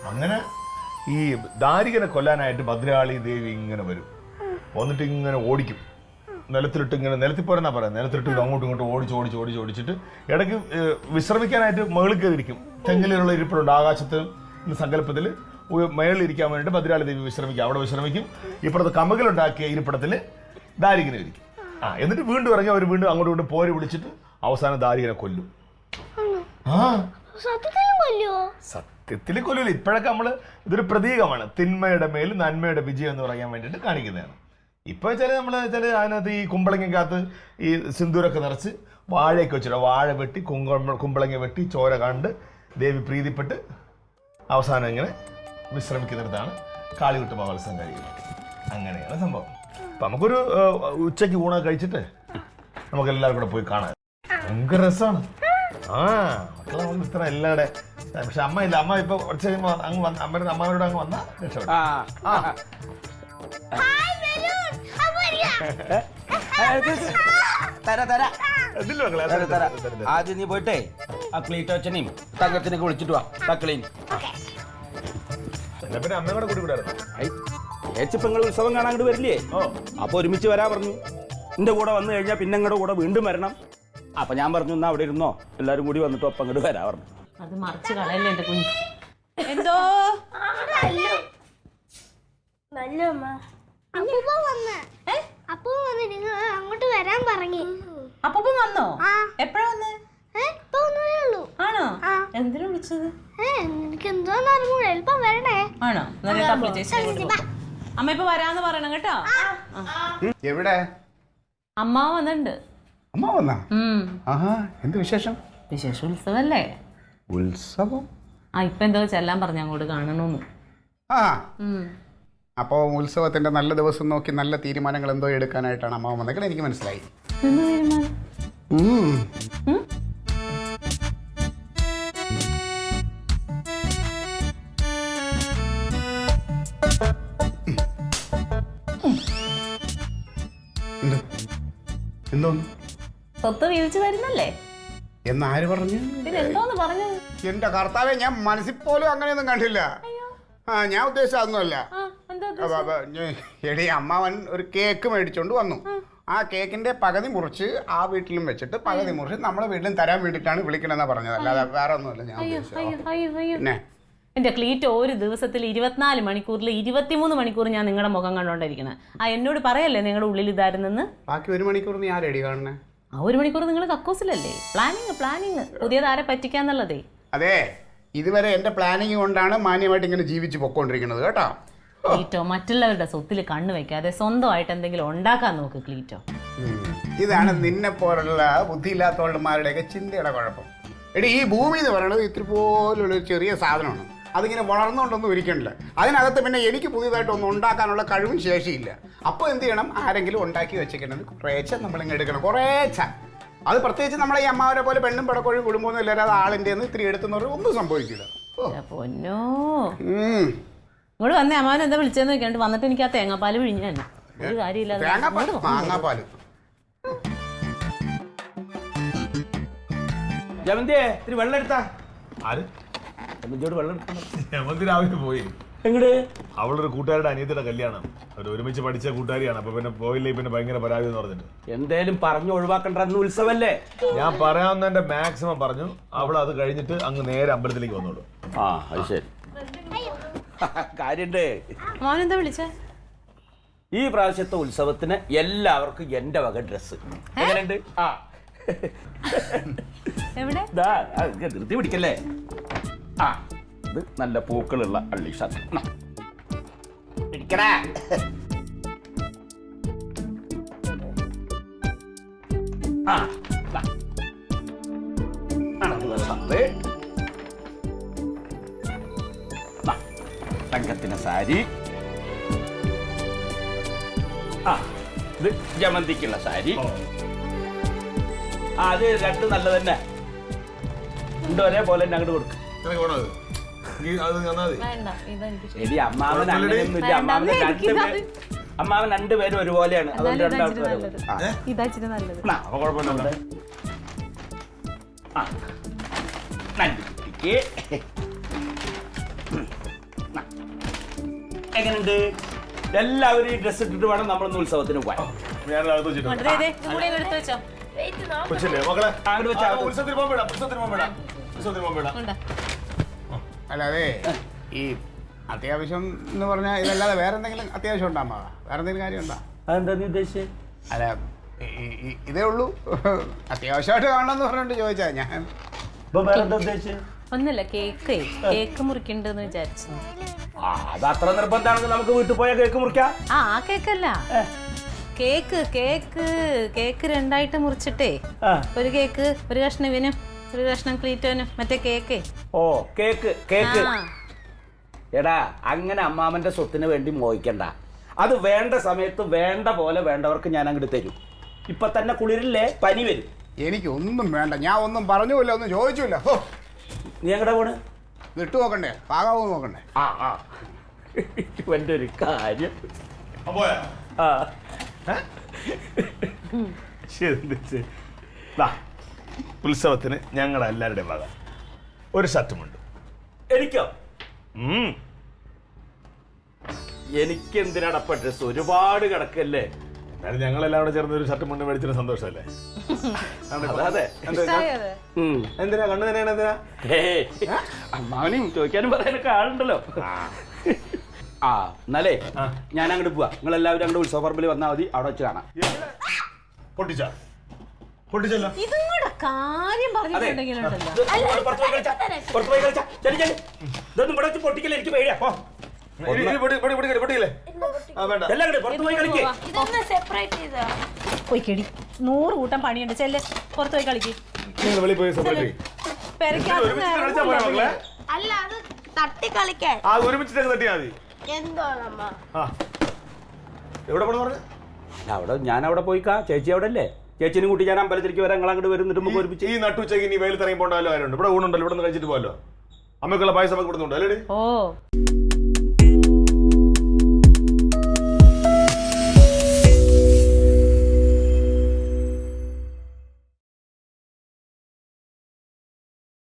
അങ്ങനെ ഈ ദാരികനെ കൊല്ലാനായിട്ട് ഭദ്രകാളി ദേവി ഇങ്ങനെ വരും. വന്നിട്ട് ഇങ്ങനെ ഓടിക്കും. നിലത്തിലിട്ട് ഇങ്ങനെ നിലത്തിപ്പോരെന്നാ പറയാം. നിലത്തിലിട്ട് അങ്ങോട്ടും ഇങ്ങോട്ടും ഓടിച്ചിട്ട് ഇടയ്ക്ക് വിശ്രമിക്കാനായിട്ട് മുകളിൽ കയറിയിരിക്കും. തെങ്ങിലുള്ള ഇരിപ്പിടുണ്ട്. ആകാശത്ത് സങ്കല്പത്തിൽ മേളിലിരിക്കാൻ വേണ്ടിയിട്ട് ഭദ്രകാളി ദേവി വിശ്രമിക്കും. അവിടെ വിശ്രമിക്കും. ഇപ്പുറത്ത് കമകലുണ്ടാക്കിയ ഇരിപ്പിടത്തിൽ ദാരികനെ ഇരിക്കും. എന്നിട്ട് വീണ്ടും ഇറങ്ങി അവർ വീണ്ടും അങ്ങോട്ടും ഇങ്ങോട്ടും പോരി വിളിച്ചിട്ട് അവസാനം ദാരികനെ കൊല്ലും. സത്യത്തിൽ കൊല്ലൂല. ഇപ്പോഴൊക്കെ നമ്മള് ഇതൊരു പ്രതീകമാണ്. തിന്മയുടെ മേൽ നന്മയുടെ വിജയം എന്ന് പറയാൻ വേണ്ടിയിട്ട് കാണിക്കുന്നതാണ്. ഇപ്പൊ ചില അതിനകത്ത് ഈ കുമ്പളങ്ങക്കകത്ത് ഈ സിന്ദൂരൊക്കെ നിറച്ച് വാഴയൊക്കെ വെച്ചിട്ട് വാഴ വെട്ടി കുമ്പളങ്ങ വെട്ടി ചോര കണ്ട് ദേവി പ്രീതിപ്പെട്ട് അവസാനം ഇങ്ങനെ വിശ്രമിക്കുന്നിടത്താണ് കാളികുട്ട് മഹോത്സവം കഴിയുന്നത്. അങ്ങനെയാണ് സംഭവം. അപ്പൊ നമുക്കൊരു ഉച്ചയ്ക്ക് ഊണൊക്കെ കഴിച്ചിട്ട് നമുക്ക് എല്ലാവരും കൂടെ പോയി കാണാം. ഭയങ്കര രസമാണ്. മക്കളെ നമുക്ക് ഇത്ര എല്ലാവരുടെ. പക്ഷെ അമ്മ ഇല്ല. അമ്മ ഇപ്പൊ കുറച്ച് കഴിയുമ്പോ അമ്മയോട് അങ്ങ് വന്നാ രക്ഷപ്പെട്ടു. ആദ്യം നീ പോയിട്ടേ ആ ക്ലീറ്റോച്ചനെയും തങ്കച്ചനെയൊക്കെ വിളിച്ചിട്ട് വാ. തക്കളീൻ എന്നാ പിന്നെ അമ്മയും കൂടെ കൂടി വിടായിരുന്നു. ഏച്ചിപ്പങ്ങൾ ഉത്സവം കാണാൻ അങ്ങോട്ട് വരില്ലേ? അപ്പൊ ഒരുമിച്ച് വരാ പറഞ്ഞു. എന്റെ കൂടെ വന്നു കഴിഞ്ഞാൽ പിന്നെ അങ്ങോട്ട് കൂടെ വീണ്ടും വരണം. അപ്പൊ ഞാൻ പറഞ്ഞു എന്നാ അവിടെ ഇരുന്നോ, എല്ലാരും കൂടി വന്നിട്ട് ഒപ്പം അങ്ങോട്ട് വരാ പറഞ്ഞു. അത് മറിച്ച് കളയല്ലേ എന്റെ കുഞ്ഞ്. എന്തോ അങ്ങോട്ട് വരാൻ പറഞ്ഞു. അപ്പം വന്നോ? എപ്പോഴാ വന്ന്? ആണോ? എന്തിനാ വിളിച്ചത്? എനിക്ക് എന്തോന്ന് അറിഞ്ഞൂടെ. എളുപ്പം വരണേ. ആണോ? അമ്മ ഇപ്പൊ വരാന്ന് പറയണം കേട്ടോ. എവിടെ അമ്മ വന്നിട്ടുണ്ട്. അമ്മ വന്നാ? എന്ത് വിശേഷം? വിശേഷ ഉത്സവല്ലേ? ഉത്സവം? ഇപ്പൊ എന്തോ ചെല്ലാൻ പറഞ്ഞ അങ്ങോട്ട് കാണണമെന്ന്. അപ്പോൾ ഉത്സവത്തിന്റെ നല്ല ദിവസം നോക്കി നല്ല തീരുമാനങ്ങൾ എന്തോ എടുക്കാനായിട്ടാണ് അമ്മ വന്നേക്കണേ. എനിക്ക് മനസ്സിലായി. എന്തോന്ന്? സ്വത്ത് വീതിച്ചു തരുന്നല്ലേ എന്നാര് പറഞ്ഞു? എന്തോന്ന് പറഞ്ഞു? എന്റെ കർത്താവെ, ഞാൻ മനസ്സിൽ പോലും അങ്ങനെയൊന്നും കണ്ടില്ല. ഞാൻ ഉദ്ദേശിച്ച അതൊന്നുമല്ല. എടി, അമ്മാവൻ ഒരു കേക്ക് മേടിച്ചോണ്ട് വന്നു. ആ കേക്കിന്റെ പകുതി മുറിച്ച് ആ വീട്ടിലും വെച്ചിട്ട് പകുതി മുറിച്ച് നമ്മളെ വീട്ടിലും തരാൻ വേണ്ടിയിട്ടാണ് വിളിക്കണമെന്നാ പറഞ്ഞത്. അല്ലാതെ വേറെ ഒന്നുമല്ല ഞാൻ ഉദ്ദേശിച്ചത്. എന്റെ ക്ലീറ്റോ, ഒരു ദിവസത്തിൽ 24 മണിക്കൂറിൽ 23 മണിക്കൂർ ഞാൻ നിങ്ങളുടെ മുഖം കണ്ടോണ്ടിരിക്കണേ. എന്നോട് പറയല്ലേ നിങ്ങളുടെ ഉള്ളിൽ ഇതായിരുന്നെന്ന്. ബാക്കി 1 മണിക്കൂർ നീ ആരടി കാണണേ? 1 മണിക്കൂർ നിങ്ങൾ കക്കൂസിലല്ലേ? പ്ലാനിങ് പുതിയതാരെ പറ്റിക്കാന്നുള്ളതേ. അതെ, ഇതുവരെ എന്റെ പ്ലാനിങ് കൊണ്ടാണ് മാന്യമായിട്ട് ഇങ്ങനെ ജീവിച്ചു പൊക്കോണ്ടിരിക്കുന്നത് കേട്ടോ. ക്ലീറ്റോ, മറ്റുള്ളവരുടെ സ്വത്തിൽ കണ്ണു വെക്കാതെ സ്വന്തമായിട്ട് എന്തെങ്കിലും ഉണ്ടാക്കാൻ നോക്ക് ക്ലീറ്റോ. ഇതാണ് നിന്നെ പോലുള്ള ബുദ്ധിയില്ലാത്തവളുമാരുടെയൊക്കെ ചിന്തയുടെ കുഴപ്പം. എടി, ഈ ഭൂമി എന്ന് പറയുന്നത് ഇത്തിരി പോലുള്ള ചെറിയ സാധനമാണ്. അതിങ്ങനെ വളർന്നുകൊണ്ടൊന്നും ഇരിക്കണില്ല. അതിനകത്ത് പിന്നെ എനിക്ക് പുതിയതായിട്ടൊന്നും ഉണ്ടാക്കാനുള്ള കഴിവും ശേഷിയില്ല. അപ്പോൾ എന്ത് ചെയ്യണം? ആരെങ്കിലും ഉണ്ടാക്കി വെച്ചേക്കുന്നത് കുറേച്ച നമ്മളിങ്ങനെ എടുക്കണം. കുറേച്ച. അത് പ്രത്യേകിച്ച് നമ്മളെ ഈ അമ്മാവനെ പോലെ പെണ്ണും പടക്കോഴും കുടുംബമൊന്നും ഇല്ലാതെ ആളിൻ്റെ ഇത്തിരി എടുത്തുന്നവർ ഒന്നും സംഭവിക്കില്ല. പൊന്നോ, ഇങ്ങോട്ട് വന്നേ. അമ്മാവൻ എന്താ വിളിച്ചെന്ന് വെക്കാണ്ട് വന്നിട്ട് എനിക്ക് ആ തേങ്ങാപ്പാല് പിഴിഞ്ഞാൽ ഒരു കാര്യമില്ല. മാങ്ങാപ്പാല് ജമന്തിയെ ഇത്തിരി വെള്ളം എടുത്താ. ആര്? വെള്ളം ഹേമന്തി രാവിലെ പോയി. എങ്ങട്? അവളൊരു കൂട്ടുകാരുടെ അനിയത്തിയുടെ കല്യാണം. അവർ ഒരുമിച്ച് പഠിച്ച കൂട്ടുകാരിയാണ്. അപ്പൊ പിന്നെ പോയില്ലേ, പിന്നെ ഭയങ്കര പരാതി എന്ന് പറഞ്ഞിട്ട് എന്തേലും പറഞ്ഞു ഒഴിവാക്കണ്ട. അന്ന് ഉത്സവല്ലേ? ഞാൻ പറയാവുന്നതിന്റെ മാക്സിമം പറഞ്ഞു. അവൾ അത് കഴിഞ്ഞിട്ട് അങ്ങ് നേരെ അമ്പലത്തിലേക്ക് വന്നോളൂ. അത് ശരി. കാര്യണ്ട്. മോനെന്താ വിളിച്ചേ? ഈ പ്രാവശ്യത്തെ ഉത്സവത്തിന് എല്ലാവർക്കും എന്റെ വക ഡ്രസ്. എങ്ങനെയുണ്ട്? എവിടെ? ധൃതി പിടിക്കല്ലേ. ഇത് നല്ല പൂക്കളുള്ള അള്ളി ഷർട്ട്. പിടിക്കടാ. തങ്കത്തിന് സാരി. ഇത് ജമന്തിക്കുള്ള സാരി. അത് രണ്ട് നല്ല തന്നെ. രണ്ടും ഒരേപോലെ തന്നെ അങ്ങോട്ട് കൊടുക്കും. എടി, അമ്മാവൻ അങ്ങനെയൊന്നുമില്ല. അമ്മാവൻ രണ്ടുപേരും ഒരുപോലെയാണ്. അതുകൊണ്ട് കുഴപ്പമൊന്നുമില്ല. എങ്ങനെയുണ്ട്? എല്ലാവരും ഈ ഡ്രസ് ഇട്ടിട്ട് വേണം നമ്മളൊന്ന് ഉത്സവത്തിന് പോകാൻ. ഞാൻ അകത്ത് വെച്ചിട്ടുണ്ട്. ദേ, ദേ, ഇതും കൂടി അങ്ങ് എടുത്ത് വെച്ചോ. കൊച്ചില്ലേ മക്കളെ അങ്ങോട്ട് വെച്ചാ ഉത്സവത്തിന് പോകുമ്പോഴാ ഉത്സവത്തിന് പോകുമ്പോഴാ കൊണ്ടാ. അല്ലാതെ ഈ അത്യാവശ്യം എന്ന് പറഞ്ഞാൽ ഇതല്ലാതെ വേറെ എന്തെങ്കിലും അത്യാവശ്യം ഉണ്ടാ അമ്മാവ? വേറെ എന്തെങ്കിലും കാര്യം ഉണ്ടാ? അതെന്താ നീ ഉദ്ദേശിച്ചത്? അല്ല ഇതേ ഉള്ളൂ. അത്യാവശ്യമായിട്ട് കാണണമെന്ന് പറഞ്ഞുകൊണ്ട് ചോദിച്ചാ ഞാൻ. ഇപ്പൊ വേറെ എന്താ ഉദ്ദേശിച്ചത്? ഒന്നുമില്ല, കേക്ക് മുറിക്കണ്ടെന്ന് വിചാരിച്ചു. അത് അത്ര നിർബന്ധമാണെങ്കിൽ നമുക്ക് വീട്ടിൽ പോയാൽ കേക്ക് മുറിക്കാം. ആ കേക്കല്ല, കേക്ക് രണ്ടായിട്ട് മുറിച്ചിട്ടേ, ഒരു കേക്ക് ഒരു കഷ്ണം ഇവനും ഒരു കഷ്ണം ക്ലീറ്റോനും, മറ്റേ കേക്ക്. ഓ കേക്ക്. എടാ അങ്ങനെ അമ്മാമന്റെ സ്വത്തിന് വേണ്ടി മോഹിക്കണ്ട. അത് വേണ്ട സമയത്ത് വേണ്ട പോലെ വേണ്ടവർക്ക് ഞാൻ അങ്ങോട്ട് തരും. ഇപ്പൊ തന്നെ കുളിരില്ലേ, പനി വരും. എനിക്കൊന്നും വേണ്ട, ഞാൻ ഒന്നും പറഞ്ഞുമില്ല, ഒന്നും ചോദിച്ചില്ല. ഓ, നീ എങ്ങടെ പോണ്? വിട്ടു നോക്കണ്ടേ, പാകാവോ നോക്കണ്ടേ? ഇവന്റെ ഒരു കാര്യം. പോയാ ഉത്സവത്തിന് ഞങ്ങളുടെ എല്ലാവരുടെയും വക ഒരു ഷർട്ടുമുണ്ട്. എനിക്കോ? എനിക്കെന്തിനടപ്പ ഡ്രസ്? ഒരുപാട് കിടക്കല്ലേ. എന്നാലും ഞങ്ങളെല്ലാം കൂടെ ചേർന്ന് ഒരു ഷർട്ടും മുണ്ടും മേടിച്ചിട്ട് സന്തോഷമല്ലേ? അതെ. എന്തിനാ കണ്ണു തന്നെയാണ്? എന്തിനാ അമ്മാവനും ചോദിക്കാനും പറയാനൊക്കെ ആളുണ്ടല്ലോ. എന്നാലേ ഞാൻ അങ്ങോട്ട് പോവാ. നിങ്ങൾ എല്ലാവരും അങ്ങോട്ട് ഉത്സവ പറമ്പിൽ വന്നാൽ മതി, അവിടെ വെച്ച് കാണാം. പൊട്ടിച്ചല്ലോ. ഇതും കൂടെ കാര്യം പറഞ്ഞിട്ടുണ്ടെങ്കിലുണ്ടല്ലോ. ഇതൊന്നും ഇവിടെ വെച്ച് പൊട്ടിക്കല്ലേ, എനിക്ക് പേടിയാ. പോയി കേടി, 100 കൂട്ടം പണിയുണ്ട്. ചെല്ല്, പുറത്ത് പോയി കളിക്ക്. അല്ല അത് തട്ടി കളിക്കാൻ. ഒരുമിച്ചിട്ടൊക്കെ തട്ടിയാ മതി. എന്തോന്നമ്മ എവിടെ പോണെന്ന് പറഞ്ഞു? അവിടെ ഞാൻ അവിടെ പോയിക്കാ. ചേച്ചി അവിടെ അല്ലേ? ചേച്ചിനും കൂട്ടി ഞാൻ അമ്പലത്തിലേക്ക് വരാൻ നിങ്ങൾ അങ്ങോട്ട് വരുന്നിട്ട് നമുക്ക് ഒരുമിച്ച്. ഈ നട്ടുച്ചയ്ക്ക് ഇനി വെയിലത്ത് ഇറങ്ങി പോകേണ്ട കാര്യമുണ്ട്. ഇവിടെ ഊണുണ്ടല്ലോ, ഇവിടെ നിന്ന് കഴിച്ചിട്ട് പോകല്ലോ. അമ്മക്കുള്ള പായസം കൊടുക്കുന്നുണ്ടോ അല്ലേ? ഓ